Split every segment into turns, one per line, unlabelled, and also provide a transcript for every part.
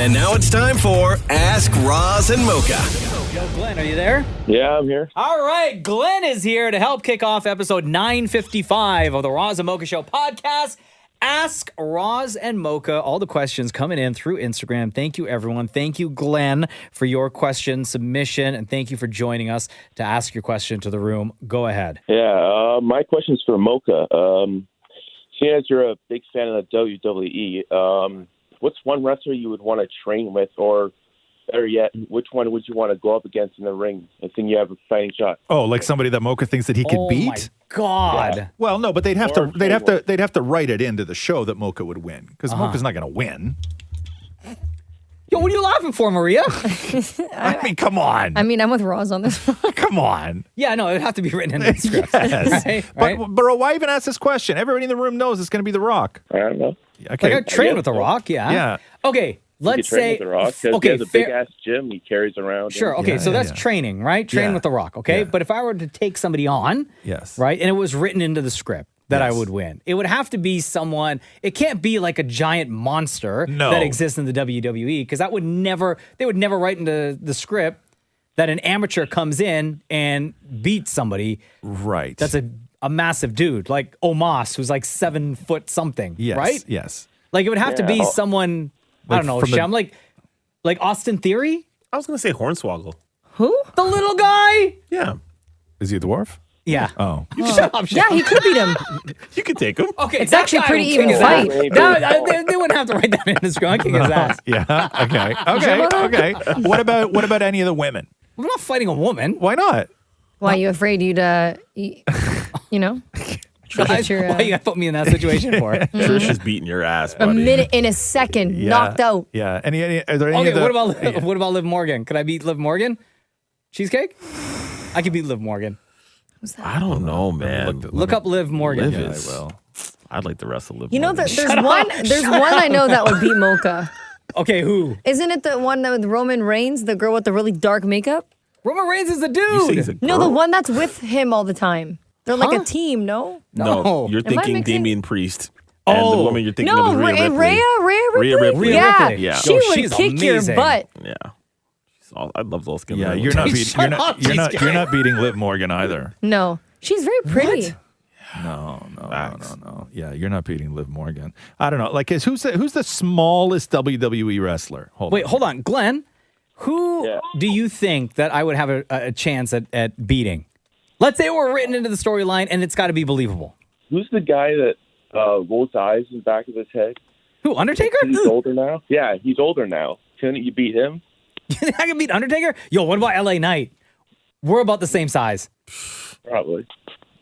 And now it's time for Ask Roz and Mocha.
Yo, Glenn, are you there?
Yeah, I'm here.
All right, Glenn is here to help kick off episode 955 of the Roz and Mocha Show podcast. Ask Roz and Mocha. All the questions coming in through Instagram. Thank you, everyone. Thank you, Glenn, for your question submission, and thank you for joining us to ask your question to the room. Go ahead.
Yeah, my question's for Mocha. Seeing as you're a big fan of the WWE, what's one wrestler you would want to train with, or better yet, which one would you want to go up against in the ring? I think you have a fighting shot.
Oh, like somebody that Mocha thinks that he could beat?
My God.
Yeah.
Well, no, but they'd have to write it into the show that Mocha would win, because Mocha's not going to win.
Yo, what are you laughing for, Maria?
I mean, come on.
I mean, I'm with Roz on this one.
Come on.
Yeah, no, it would have to be written in the script.
Yes.
Right?
But why even ask this question? Everybody in the room knows it's going to be The Rock.
I don't know.
Okay.
Like I trained with The Rock, yeah.
Yeah.
Okay, let's
You train
say...
with The Rock, 'cause he has a big-ass gym he carries around.
Sure, okay,
Yeah,
so
yeah,
that's
yeah.
training, right? Train
Yeah.
with The Rock, okay?
Yeah.
But if I were to take somebody on,
Yes.
right, and it was written into the script that I
Yes.
would win, it would have to be someone, it can't be like a giant monster
No.
that exists in the WWE, because they would never write into the script that an amateur comes in and beats somebody.
Right.
That's a massive dude, like Omos, who's like 7 foot something,
yes.
right?
Yes.
Like it would have to be
Yeah.
someone, I
Like
don't know,
from the-
Shem, like Austin Theory?
I was going to say Hornswoggle.
Who?
The little guy?
Yeah.
Is he a dwarf?
Yeah.
Oh.
Shut up,
Yeah, he could beat him.
You can take him.
Okay,
It's
that
actually
guy
pretty
will
even
kick his
fight.
ass. They wouldn't have to write that in the script. I'll kick his ass.
Yeah. Okay. What about any of the women?
I'm not fighting a woman.
Why not?
Why are you afraid you'd, you know,
Why,
get your,
why you gotta put me in that situation for?
Trish is beating your ass,
a
buddy.
minute in a second,
Yeah.
knocked out.
Yeah. Are there any
Okay,
of the,
what about Liv Morgan? Could I beat Liv Morgan? Cheesecake? I could beat Liv Morgan.
I don't know, man.
Look up Liv Morgan.
Liv
Yeah,
is.
I will.
I'd like the wrestle Liv.
You know,
Morgan.
there's one I know that would beat Mocha.
Okay, who?
Isn't it the one that with Roman Reigns, the girl with the really dark makeup?
Roman Reigns is the
You say
dude.
he's a
No, the
girl?
one that's with him all the time. They're like
Huh?
a team, no?
No,
No.
you're
Am I
thinking
mixing-
Damian Priest. And
Oh.
the woman you're thinking
No,
of is Rhea Ripley.
Rhea Ripley?
Ripley.
Yeah,
Ripley.
Yeah.
she
Yo,
would
she's
kick your
amazing.
butt.
Yeah. I'd love those skin.
Yeah, you're not beating.
Shut up, cheesecake.
You're not beating Liv Morgan either.
No, she's very pretty.
No. Yeah, you're not beating Liv Morgan. I don't know. Like, who's the smallest WWE wrestler?
Wait, hold on. Glenn, who
Yeah.
do you think that I would have a chance at beating? Let's say we're written into the storyline and it's got to be believable.
Who's the guy that rolls the eyes in the back of his head?
Who, Undertaker?
He's older now. Yeah, he's older now. Couldn't you beat him?
I can beat Undertaker? Yo, what about LA Knight? We're about the same size.
Probably.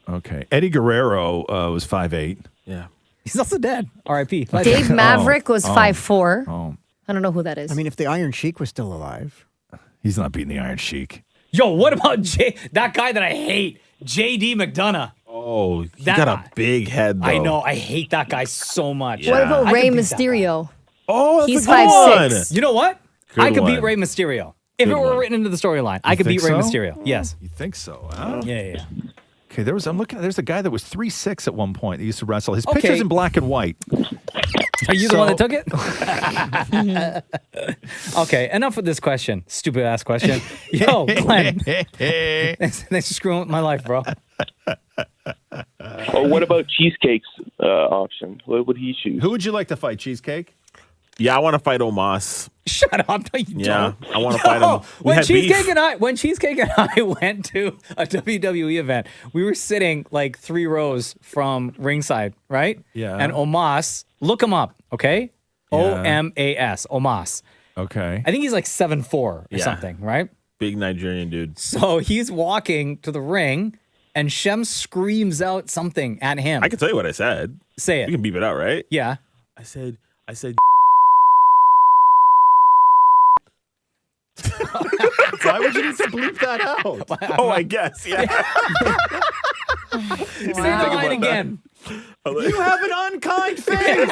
Okay. Eddie Guerrero was 5'8".
Yeah.
He's also dead. R.I.P.
Dave Maverick was 5'4".
Oh,
I don't know who that is.
I mean, if the Iron Sheik was still alive.
he's not beating the Iron Sheik.
Yo, what about that guy that I hate, J.D. McDonough?
Oh, he
That
got
guy.
a big head, though.
I know. I hate that guy so much.
What about
I
Rey
could beat that
Mysterio?
Oh, that's
He's
a good
5'6".
one.
You know what?
Good
I could beat
one.
Rey Mysterio. If
Good
it were
one.
written into the storyline, I could beat
think
Rey
so?
Mysterio. Yes.
You think so? Huh?
Yeah.
Okay, there's a guy that was 3'6" at one point. He used to wrestle. His
Okay.
picture's in black and white.
Are you the one that
So-
took it? Okay, enough with this question. Stupid ass question. Yo, Glenn. Thanks for screwing with my life, bro.
Or what about Cheesecake's option? What would he choose?
Who would you like to fight, Cheesecake?
Yeah, I want to fight Omos.
Shut up. No, you
Yeah,
don't.
I want to fight him. We
When
had
Cheesecake
beef.
when Cheesecake and I went to a WWE event, we were sitting like 3 rows from ringside, right?
Yeah.
And Omos, look him up, okay? Omas, Omos.
Okay.
I think he's like 7'4" or
Yeah.
something, right?
Big Nigerian dude.
So he's walking to the ring, and Shem screams out something at him.
I can tell you what I said.
Say
You
it.
can beep it out, right?
Yeah.
I said.
Why would you need to bleep that out?
Oh, I guess. Yeah.
Say the line again.
You have an unkind face.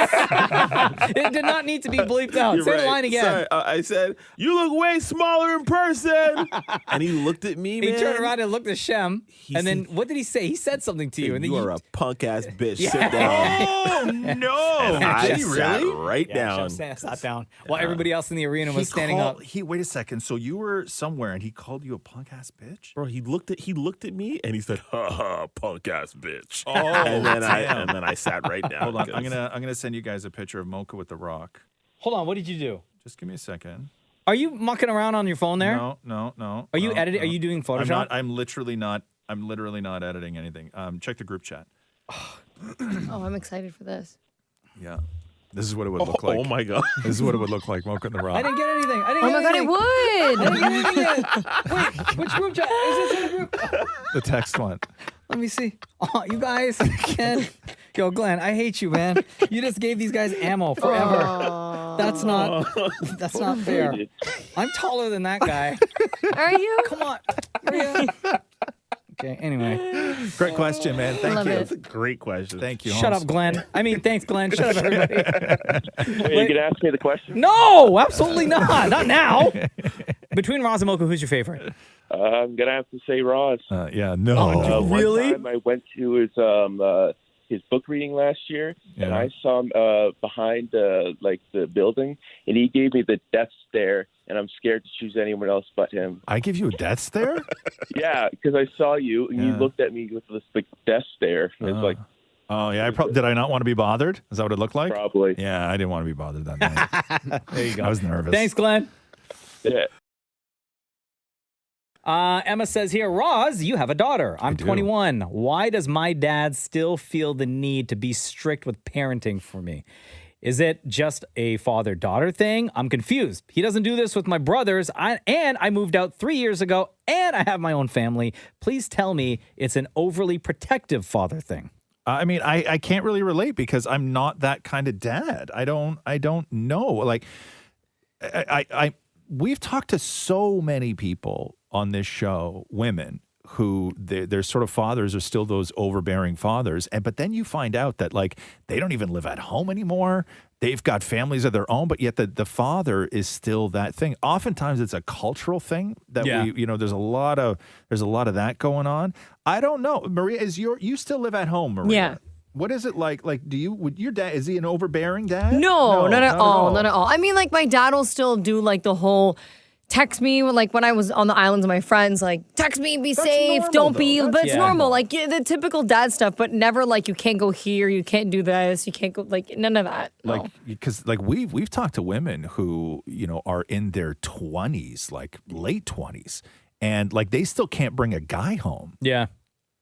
It did not need to be bleeped out.
You're
Say the
right.
line again.
Sorry, I said, you look way smaller in person. And he looked at me, man.
He turned around and looked at Shem. And then what did he say? He said something to you. And then
You are a punk ass bitch.
Yeah.
Sit down.
Oh no!
And I
Did he
sat
really?
right down.
Shem sat down while everybody else in the arena was standing up.
Wait a second. So you were somewhere and he called you a punk ass bitch?
Bro, he looked at me and he said, "Ha ha, punk ass bitch."
Oh,
and then
damn.
I sat right down.
Hold on. I'm
because-
gonna send you guys a picture of Mocha with the Rock.
Hold on. What did you do?
Just give me a second.
Are you mucking around on your phone there?
No.
Are you
no,
editing?
no.
Are you doing
I'm
Photoshop?
not. I'm literally not editing anything. Check the group chat.
Oh, I'm excited for this.
Yeah. This is what it would look like.
Oh my god.
This is what it would look like. Mocha and the Rock.
I didn't get anything. I didn't
Oh
get
my God, it
anything.
would.
Wait, which group chat? Is this in a group?
The text one.
Let me see. Oh, you guys can. Yo, Glenn, I hate you, man. You just gave these guys ammo forever. That's not fair. I'm taller than that guy.
Are you?
Come on. Maria. Okay, anyway.
Great question, man. Thank
Love
you.
it.
That's a great question.
Thank you.
Shut
Holmes.
up, Glenn. I mean, thanks, Glenn. Shut up, everybody.
Wait, you can ask me the question.
No, absolutely not. Not now. Between Roz and Mocha, who's your favorite?
I'm gonna have to say Roz.
Yeah. No.
One time I went to his book reading last year, and
Yeah.
I saw him behind like the building, and he gave me the death stare, and I'm scared to choose anyone else but him.
I give you a death stare?
Yeah, because I saw you, and you
Yeah.
looked at me with this big death stare. And it's like
Oh yeah. Did I not want to be bothered? Is that what it looked like?
probably.
Yeah, I didn't want to be bothered that night.
There you go.
I was nervous.
Thanks, Glenn.
Yeah.
Emma says here, Roz, you have a daughter. I'm
do.
21. Why does my dad still feel the need to be strict with parenting for me? Is it just a father-daughter thing? I'm confused. He doesn't do this with my brothers. I moved out 3 years ago, and I have my own family. Please tell me it's an overly protective father thing.
I mean, I can't really relate because I'm not that kind of dad. I don't know. Like, we've talked to so many people on this show, women who their sort of fathers are still those overbearing fathers, but then you find out that like they don't even live at home anymore. They've got families of their own, but yet the father is still that thing. Oftentimes it's a cultural thing that there's a lot of that going on. I don't know. Maria, you still live at home, Maria?
Yeah.
What is it like? Like, would your dad, is he an overbearing dad?
No, not at all. Not at all. I mean, like, my dad will still do, like, the whole text me, like, when I was on the islands with my friends, like, text me, be safe,
normal,
don't
though.
be, but it's
Yeah.
normal. Like, the typical dad stuff, but never, like, you can't go here, you can't do this, you can't go, like, none of that. No.
Like, because like we've talked to women who are in their 20s, like late 20s, and like they still can't bring a guy home.
Yeah.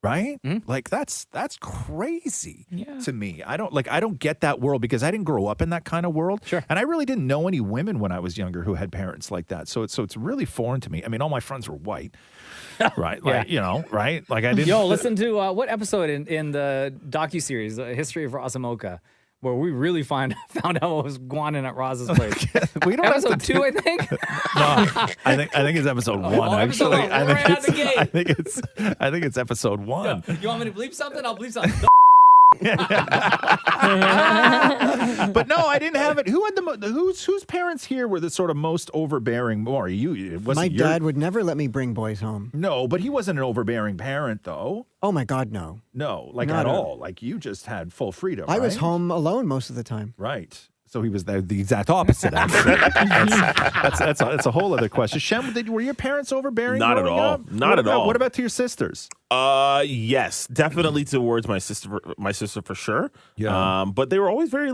Right? Like that's crazy to me. I don't get that world because I didn't grow up in that kind of world.
Sure.
And I really didn't know any women when I was younger who had parents like that. So it's really foreign to me. I mean, all my friends were white. Right? Like, right? Like I didn't
Yo, listen to what episode in the docuseries, The History of Roz and Mocha, where we really found out what was going on at Roz's place.
we don't have to
Episode 2, I think.
No, I think it's episode 1
episode
actually.
one. We're right out the gate.
I think it's episode 1.
You want me to bleep something? I'll bleep something.
But no, I didn't have it. Who had whose parents here were the sort of most overbearing? More you?
My dad would never let me bring boys home.
No, but he wasn't an overbearing parent, though.
Oh my God, no.
No, like
Not
at
at
all. Like you just had full freedom.
I was
right?
home alone most of the time.
Right. So he was the exact opposite. Actually, that's a whole other question. Shem, were your parents overbearing?
Not at
growing
all.
up?
Not at all.
What about to your sisters?
Yes, definitely towards my sister for sure.
Yeah.
But they were always very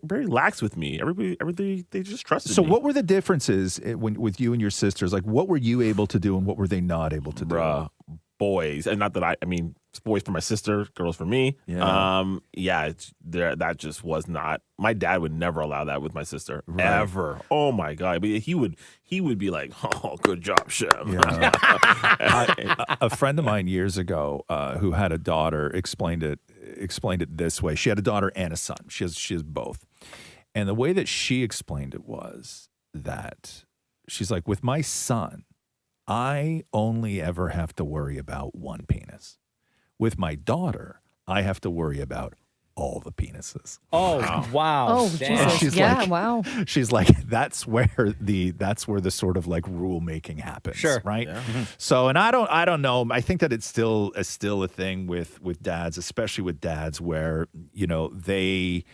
very lax with me. Everybody, they just trusted
So
me.
what were the differences with you and your sisters? Like, what were you able to do and what were they not able to do?
Bruh, boys, and not that I mean, it's boys for my sister, girls for me.
Yeah.
That just was not. My dad would never allow that with my sister ever. Oh my God, but he would be like, "Oh, good job, Shem."
Yeah. A friend of mine years ago who had a daughter explained it this way. She had a daughter and a son. She has both. And the way that she explained it was that she's like, with my son, I only ever have to worry about one penis. With my daughter, I have to worry about all the penises.
Oh, wow.
Oh,
Damn.
Jesus.
She's
Yeah,
like-
wow.
She's like, that's where the sort of like rule making happens.
Sure.
Right. So, and I don't know. I think that it's still a thing with dads, especially with dads where, you know, they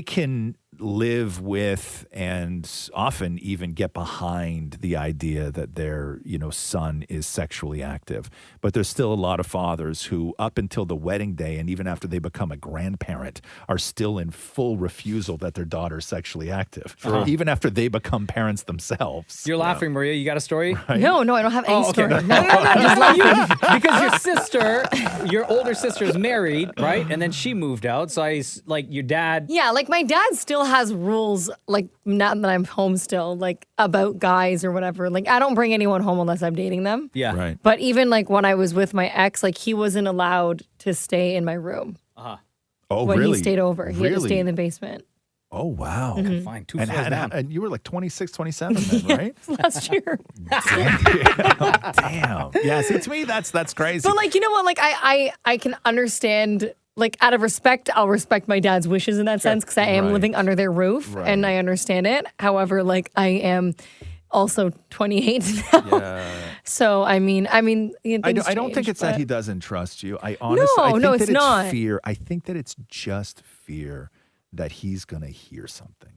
can live with and often even get behind the idea that their, you know, son is sexually active. But there's still a lot of fathers who, up until the wedding day and even after they become a grandparent, are still in full refusal that their daughter's sexually active, even after they become parents themselves.
You're laughing, Maria. You got a story?
No, I don't have any
Oh, okay.
story. No, just laughing.
Because your sister, your older sister is married, right? And then she moved out. So like your dad.
Yeah, like my dad still has rules, like not that I'm home still, like about guys or whatever. Like I don't bring anyone home unless I'm dating them.
Yeah.
Right.
But even like when I was with my ex, like he wasn't allowed to stay in my room
Oh,
when
really?
he stayed over. He had to stay
Really?
in the basement.
Oh, wow.
Fine. Two
And,
floors down.
and you were like 26, 27 then, right?
Last year.
Damn. Yeah, see, to me, that's crazy.
But like, you know what? Like I can understand, like out of respect, I'll respect my dad's wishes in that sense because I am
Right.
living under their roof
Right.
and I understand it. However, like I am also 28 now. So I mean, you know,
I
things
don't think
change,
it's that
but-
he doesn't trust you. I honestly,
No,
I think
no,
that
it's
it's
not.
fear. I think that it's just fear that he's going to hear something.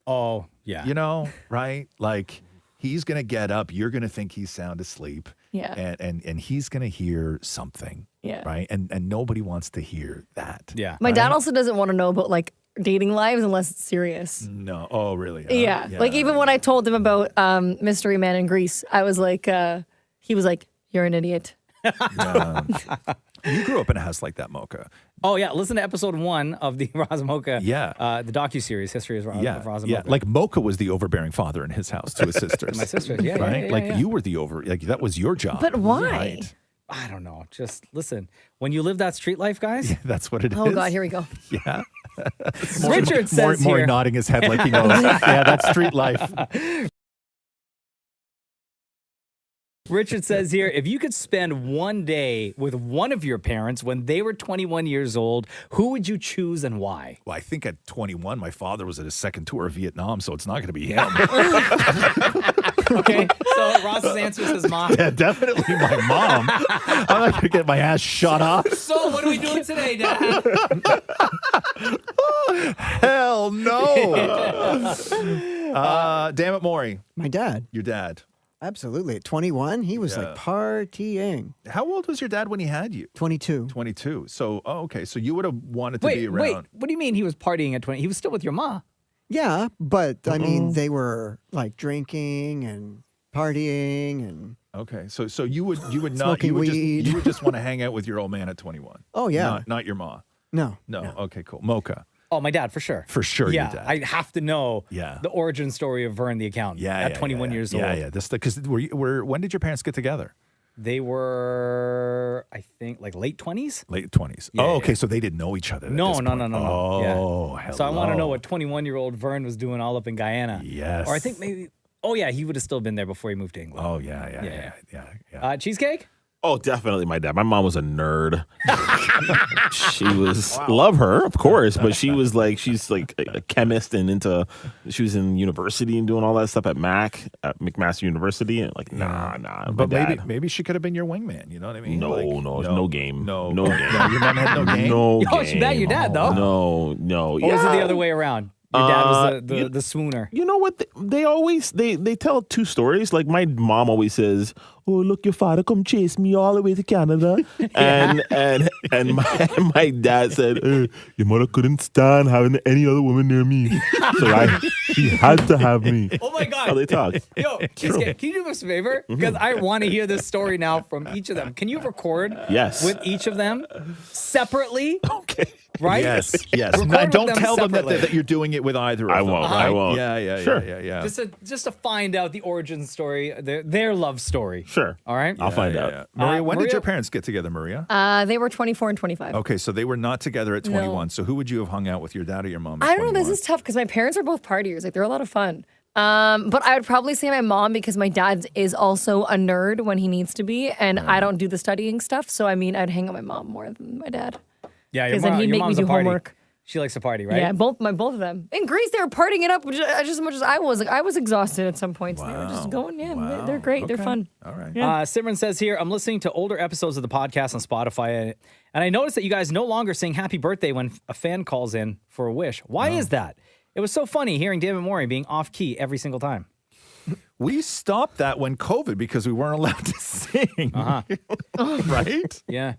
Oh, yeah.
You know, right? Like he's going to get up. You're going to think he's sound asleep.
Yeah.
And he's going to hear something.
Yeah.
Right. And nobody wants to hear that.
Yeah.
My dad
Right?
also doesn't want to know about like dating lives unless it's serious.
No. Oh, really?
Yeah. Like even when I told him about Mystery Man in Greece, I was like, he was like, "You're an idiot."
You grew up in a house like that, Mocha.
Oh, yeah. Listen to episode 1 of the Roz Mocha.
Yeah.
The docuseries, History of Roz
Yeah.
Mocha.
Like Mocha was the overbearing father in his house to his sisters.
My sisters, yeah,
Right?
yeah,
Like
yeah.
you were like that was your job.
But why?
Right.
I don't know. Just listen. When you live that street life, guys,
That's what it is.
Oh God, here we go.
Yeah.
Richard says
More
here.
nodding his head like he knows. Yeah, that's street life.
Richard says here, if you could spend one day with one of your parents when they were 21 years old, who would you choose and why?
Well, I think at 21, my father was at his second tour of Vietnam, so it's not going to be him.
Okay, so Ross's answer is his mom.
Yeah, definitely my mom. I'm not going to get my ass shot off.
So what are we doing today, Dad?
Hell no. Damn it, Maury.
My dad,
Your dad.
absolutely. At 21, he was like partying.
How old was your dad when he had you?
22.
22. So, okay. So you would have wanted to be
Wait,
around.
what do you mean he was partying at 20? He was still with your ma.
Yeah, but I mean, they were like drinking and partying and
Okay. So you would not
Smoking weed.
you would just want to hang out with your old man at 21.
oh yeah,
Not your ma.
no,
No. Okay, cool. Mocha.
Oh, my dad, for sure.
For sure
Yeah,
your dad.
I have to know
Yeah.
the origin story of Vern the accountant at 21 years old.
Yeah, yeah. This because when did your parents get together?
They were, I think, like late 20s?
Late 20s.
Yeah,
oh,
yeah.
okay. So they didn't know each other. at
No.
this point. Oh,
Yeah.
hello.
So I want to know what 21-year-old Vern was doing all up in Guyana.
Yes.
Or I think maybe, oh yeah, he would have still been there before he moved to England.
Oh yeah.
Cheesecake?
Oh, definitely my dad. My mom was a nerd. She was love her, of course, but she's like a chemist and she was in university and doing all that stuff at McMaster University, and like nah.
But
my dad.
maybe she could have been your wingman. You know what I mean?
No, no game.
No,
No
no.
game.
Your mom had no game.
No
Oh, she bet your dad, though.
No.
Or was it the other way around? Your dad was the swooner.
You know what? They always they tell two stories. Like my mom always says, "Oh, look, your father come chase me all the way to Canada," and my dad said, "Your mother couldn't stand having any other woman near me, so she had to have me."
Oh my God.
How they talk.
Yo, Cheesecake, can you do us a favor? Because I want to hear this story now from each of them. Can you record
Yes.
with each of them separately?
Okay.
Right?
Yes.
Record
Now,
with
don't
them
tell them
separately.
that you're doing it with either of
I
them.
won't.
right?
I won't.
Yeah.
Sure.
Yeah.
Just to find out the origin story, their love story.
Sure.
All right?
I'll find out.
Yeah. Maria, when did
Maria-
your parents get together, Maria?
They were 24 and 25.
Okay, so they were not together at 21. So who would you have hung out with, your dad or your mom? At
I don't know.
21?
This is tough because my parents are both partiers. Like they're a lot of fun. But I would probably say my mom because my dad is also a nerd when he needs to be, and I don't do the studying stuff. So I mean, I'd hang out with my mom more than my dad.
Yeah,
because then he'd make me
mom's
do
a party.
homework.
She likes to party, right?
Yeah, both of them. In Greece, they were partying it up just as much as I was. Like, I was exhausted at some points. They were just going, they're great. They're fun.
All right.
Simran says here, I'm listening to older episodes of the podcast on Spotify, and I noticed that you guys no longer sing happy birthday when a fan calls in for a wish. Why is that? It was so funny hearing David Morey being off key every single time.
We stopped that when COVID because we weren't allowed to sing. Right?
Yeah.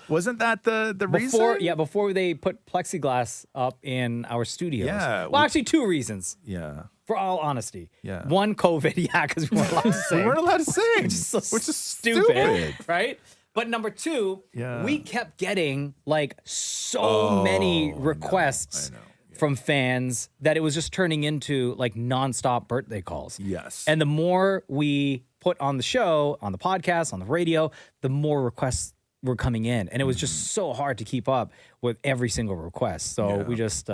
Wasn't that the reason?
Before they put plexiglass up in our studios.
Yeah.
Well, actually, two reasons.
Yeah.
For all honesty.
Yeah.
One, COVID. Yeah, because we weren't allowed to sing.
We weren't allowed to sing.
Which is stupid. Right? But number two, we kept getting like so many requests from fans that it was just turning into like nonstop birthday calls.
Yes.
And the more we put on the show, on the podcast, on the radio, the more requests were coming in. And it was just so hard to keep up with every single request. So we just,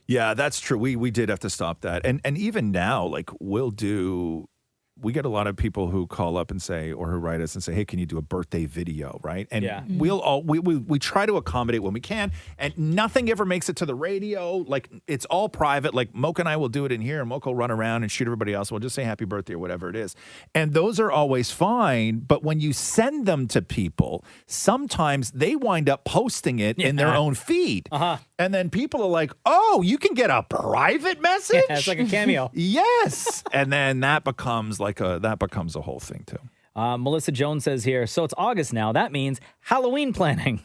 Yeah, that's true. We did have to stop that. And even now, like we get a lot of people who call up and say, or who write us and say, hey, can you do a birthday video, right? And we try to accommodate when we can, and nothing ever makes it to the radio. Like, it's all private. Like, Mocha and I will do it in here, and Mocha will run around and shoot everybody else. We'll just say happy birthday or whatever it is. And those are always fine, but when you send them to people, sometimes they wind up posting it in their own feed. And then people are like, oh, you can get a private message?
Yeah, it's like a cameo.
Yes. And then that becomes a whole thing too.
Melissa Jones says here, so it's August now. That means Halloween planning.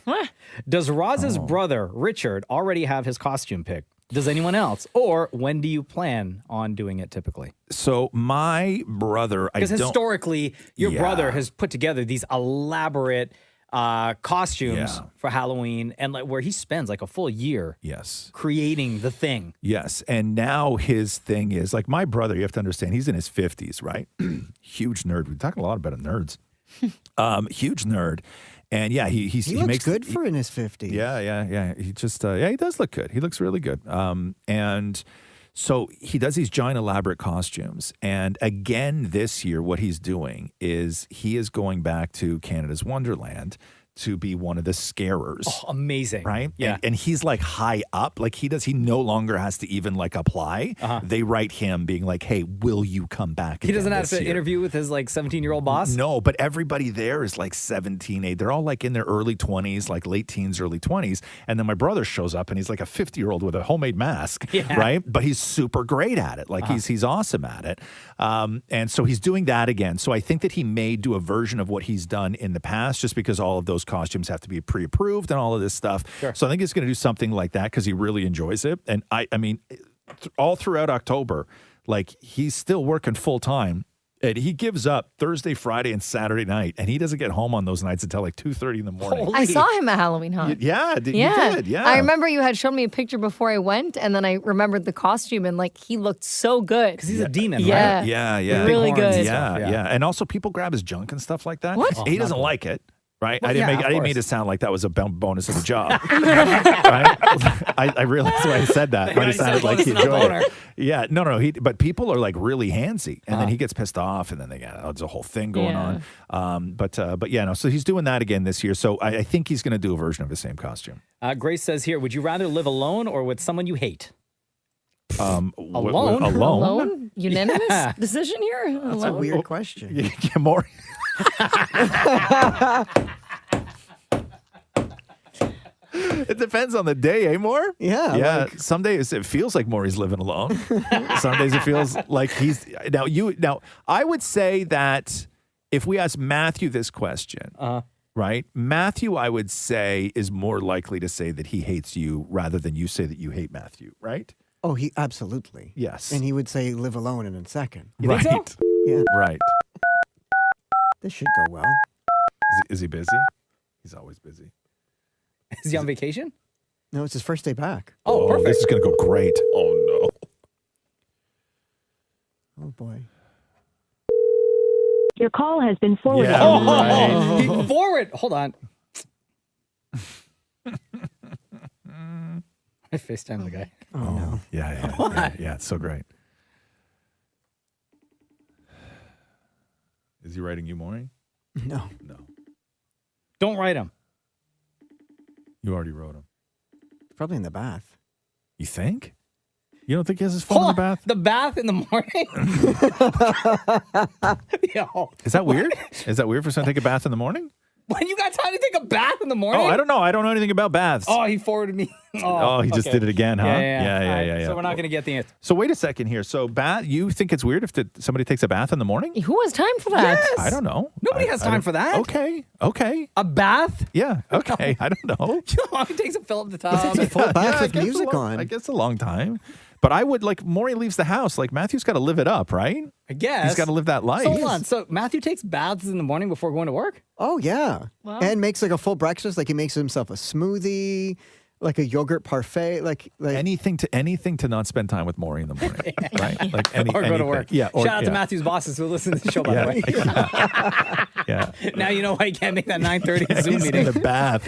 Does Roz's brother, Richard, already have his costume picked? Does anyone else? Or when do you plan on doing it typically?
So my brother,
because historically, your brother has put together these elaborate costumes for Halloween, and like where he spends like a full year creating the thing.
Yes. And now his thing is like my brother, you have to understand, he's in his 50s, right? Huge nerd. We're talking a lot about nerds. Huge nerd. And yeah, he
looks
makes
good for in his 50s.
Yeah. He just he does look good. He looks really good. And so he does these giant elaborate costumes. And again, this year, what he's doing is he is going back to Canada's Wonderland to be one of the scarers.
Oh, amazing.
Right?
Yeah.
And he's like high up. Like he no longer has to even like apply. They write him being like, hey, will you come back?
He doesn't have to interview with his like 17-year-old boss?
No, but everybody there is like 17, 8. They're all like in their early 20s, like late teens, early 20s. And then my brother shows up and he's like a 50-year-old with a homemade mask. Right? But he's super great at it. Like he's awesome at it. And so he's doing that again. So I think that he may do a version of what he's done in the past just because all of those costumes have to be pre-approved and all of this stuff. Sure. So I think he's going to do something like that because he really enjoys it. And I mean, all throughout October, like he's still working full time. And he gives up Thursday, Friday, and Saturday night, and he doesn't get home on those nights until like 2:30 in the morning.
I saw him at Halloween Haunt.
You did.
I remember you had shown me a picture before I went, and then I remembered the costume, and like he looked so good
because he's a demon.
Yeah,
right?
Yeah,
really good.
Yeah. And also, people grab his junk and stuff like that.
What?
He doesn't like it. Right,
Well,
I didn't mean to sound like that was a bonus of the job. Right? I realized when I said that, but it sounded like he enjoyed it. Yeah, no. But people are like really handsy, and then he gets pissed off, and then there's a whole thing going on. But yeah, no. So he's doing that again this year. So I think he's going to do a version of the same costume.
Grace says here, would you rather live alone or with someone you hate?
Alone.
Alone? Unanimous decision here?
That's a weird question.
Yeah, more. It depends on the day, More?
Yeah.
Yeah. Some days it feels like Maury's living alone. Some days it feels like he's now I would say that if we ask Matthew this question, right? Matthew, I would say, is more likely to say that he hates you rather than you say that you hate Matthew, right?
Oh, he absolutely.
Yes.
And he would say live alone in a second.
You think so?
Yeah.
Right.
This should go well.
Is he busy? He's always busy.
Is he on vacation?
No, it's his first day back.
Oh, perfect.
This is going to go great. Oh,
Oh, boy.
Your call has been forwarded.
Yeah,
He forward. Hold on. I FaceTime the guy.
Oh, no.
Yeah. It's so great. Is he writing you, Maury?
No.
No.
Don't write him.
You already wrote him.
Probably in the bath.
You think? You don't think he has his phone in the bath?
The bath in the morning? Yo.
Is that weird? Is that weird for someone to take a bath in the morning?
When you got time to take a bath in the morning?
Oh, I don't know. I don't know anything about baths.
Oh, he forwarded me.
Oh, he just
okay.
did it again, huh?
Yeah. So we're not going to get the answer.
So wait a second here. So you think it's weird if somebody takes a bath in the morning?
Who has time for that?
Yes.
I don't know.
Nobody has time for that.
Okay.
A bath?
Yeah. Okay. I don't know.
You know how long it takes to fill up the tub?
Full bath
I
with
guess
music on.
I guess a long time. But I would Maury leaves the house. Matthew's got to live it up, right?
I guess.
He's got to live that life.
So hold on. So Matthew takes baths in the morning before going to work?
Oh, yeah.
Wow.
And makes a full breakfast. He makes himself a smoothie, a yogurt parfait. Like
anything to not spend time with Maury in the morning, right?
Or go to work.
Yeah.
Shout out to Matthew's bosses who listen to the show, by the way.
Yeah.
Now you know why you can't make that 9:30 Zoom
He's
meeting.
in the bath.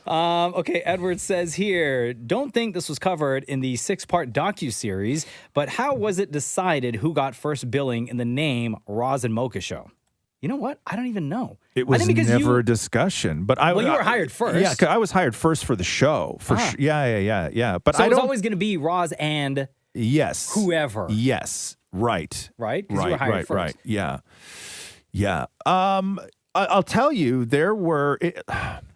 Okay, Edward says here, don't think this was covered in the 6-part docuseries, but how was it decided who got first billing in the name Roz and Mocha Show? You know what? I don't even know.
It was never a discussion, but
you were hired first.
Yeah, 'cause I was hired first for the show. Yeah. But
So
I
it was
don't.
always going to be Roz and
Yes.
whoever.
Yes. Right.
Right? 'Cause you were hired first.
Right. Yeah. I'll tell you, there were.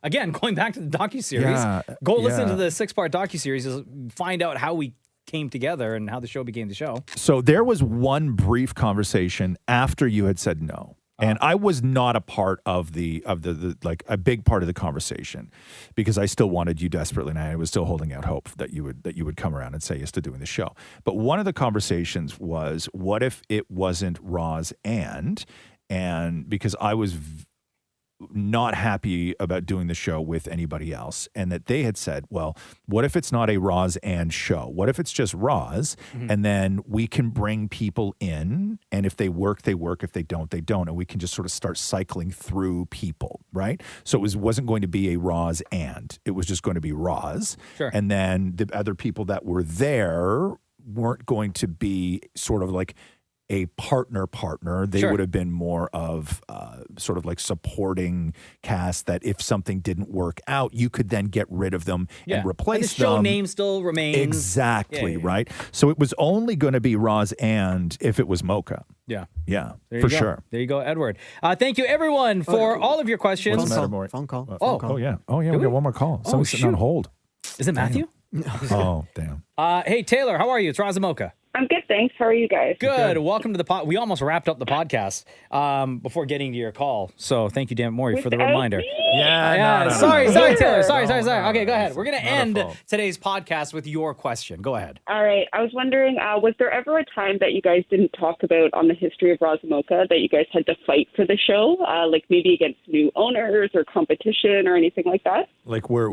Again, going back to the docuseries,
Yeah,
go listen
yeah.
to the 6-part docuseries, find out how we came together and how the show became the show.
So there was one brief conversation after you had said no. And I was not a part of the a big part of the conversation because I still wanted you desperately, and I was still holding out hope that you would come around and say yes to doing the show. But one of the conversations was, what if it wasn't Roz and because I was not happy about doing the show with anybody else, and that they had said, well, what if it's not a Roz and show? What if it's just Roz, and then we can bring people in, and if they work, they work. If they don't, they don't, and we can just sort of start cycling through people, right? So it wasn't going to be a Roz and, it was just going to be Roz,
Sure.
and then the other people that were there weren't going to be sort of like a partner. They
Sure.
would have been more of sort of like supporting cast that if something didn't work out, you could then get rid of them and replace
And the show
them.
name still remains.
Exactly,
Yeah.
right? So it was only going to be Roz and if it was Mocha.
Yeah.
Yeah,
There
for
you go.
sure.
There you go, Edward. Thank you, everyone, for all of your questions.
What's the matter, Maury?
Phone call.
Oh, yeah. We
we?
got one more call. Someone's sitting on
shoot.
hold.
Is it Matthew?
Oh, damn.
Hey, Taylor, how are you? It's Roz and Mocha.
I'm good, thanks. How are you guys?
Good. Welcome to the pod. We almost wrapped up the podcast before getting to your call. So thank you, Dan Maury, for the
Without
reminder.
me?
Yeah,
Sorry, Taylor. Sorry.
No,
Okay, go ahead. We're going to
not a
end
fault.
today's podcast with your question. Go ahead.
All right. I was wondering, was there ever a time that you guys didn't talk about on the history of Roz Mocha that you guys had to fight for the show, like maybe against new owners or competition or anything like that?
Like where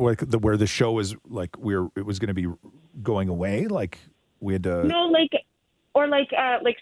the show is like it was going to be going away, like we had to.
No, like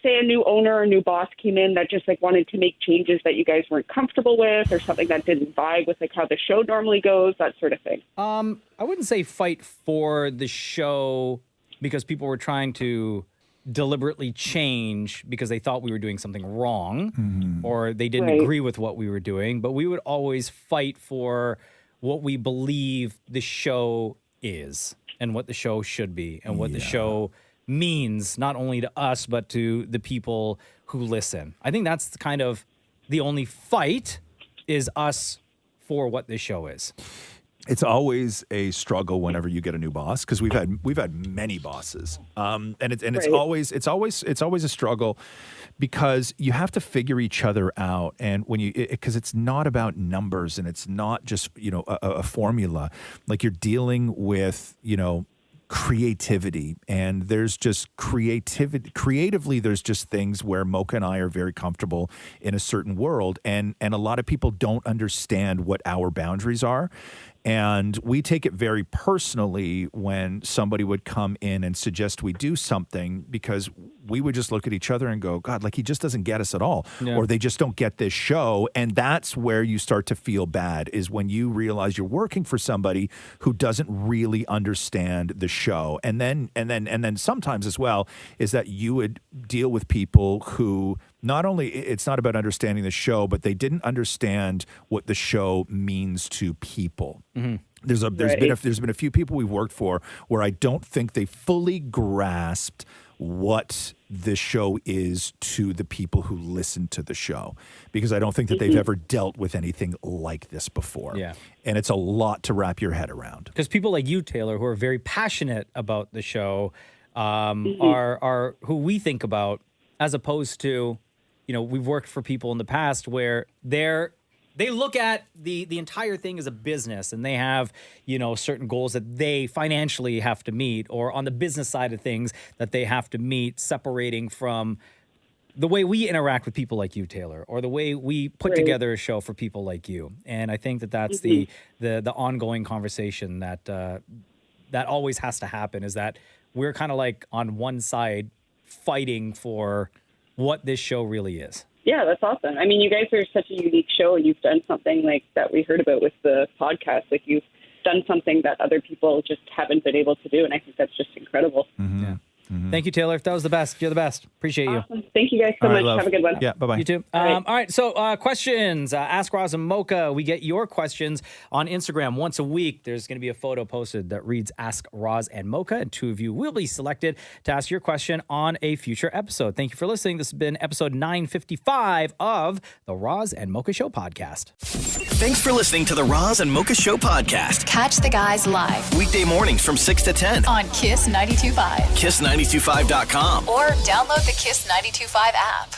say a new owner or new boss came in that just wanted to make changes that you guys weren't comfortable with, or something that didn't vibe with how the show normally goes, that sort of thing.
I wouldn't say fight for the show because people were trying to deliberately change because they thought we were doing something wrong or they didn't
Right.
agree with what we were doing. But we would always fight for what we believe the show is and what the show should be and what the show means, not only to us, but to the people who listen. I think that's kind of the only fight is us for what this show is.
It's always a struggle whenever you get a new boss because we've had many bosses, and it's
Right.
always a struggle because you have to figure each other out, and because it's not about numbers and it's not just a formula, like you're dealing with creativity, and there's just creatively there's just things where Mocha and I are very comfortable in a certain world, and a lot of people don't understand what our boundaries are. And we take it very personally when somebody would come in and suggest we do something because we would just look at each other and go, God, he just doesn't get us at all.
Yeah.
Or they just don't get this show. And that's where you start to feel bad, is when you realize you're working for somebody who doesn't really understand the show. And then sometimes as well is that you would deal with people who Not only it's not about understanding the show, but they didn't understand what the show means to people. There's been a few people we've worked for where I don't think they fully grasped what the show is to the people who listen to the show, because I don't think that they've ever dealt with anything like this before.
Yeah.
And it's a lot to wrap your head around.
Because people like you, Taylor, who are very passionate about the show, are who we think about, as opposed to, we've worked for people in the past where they look at the entire thing as a business, and they have, certain goals that they financially have to meet, or on the business side of things that they have to meet, separating from the way we interact with people like you, Taylor, or the way we put together a show for people like you. And I think that that's the ongoing conversation that always has to happen, is that we're kind of like on one side fighting for what this show really is.
Yeah, that's awesome. I mean, you guys are such a unique show, and you've done something like that we heard about with the podcast. Like, you've done something that other people just haven't been able to do, and I think that's just incredible.
Yeah. Thank you, Taylor. That was the best. You're the best. Appreciate you.
Awesome. Thank you guys so much. Have a good one.
Yeah, bye-bye.
You too. All right. So questions. Ask Roz and Mocha. We get your questions on Instagram once a week. There's going to be a photo posted that reads Ask Roz and Mocha, and two of you will be selected to ask your question on a future episode. Thank you for listening. This has been episode 955 of the Roz and Mocha Show podcast.
Thanks for listening to the Roz and Mocha Show podcast.
Catch the guys live
Weekday mornings from 6 to 10.
on Kiss 92.5
Kiss925.com.
or download the Kiss 92.5 app.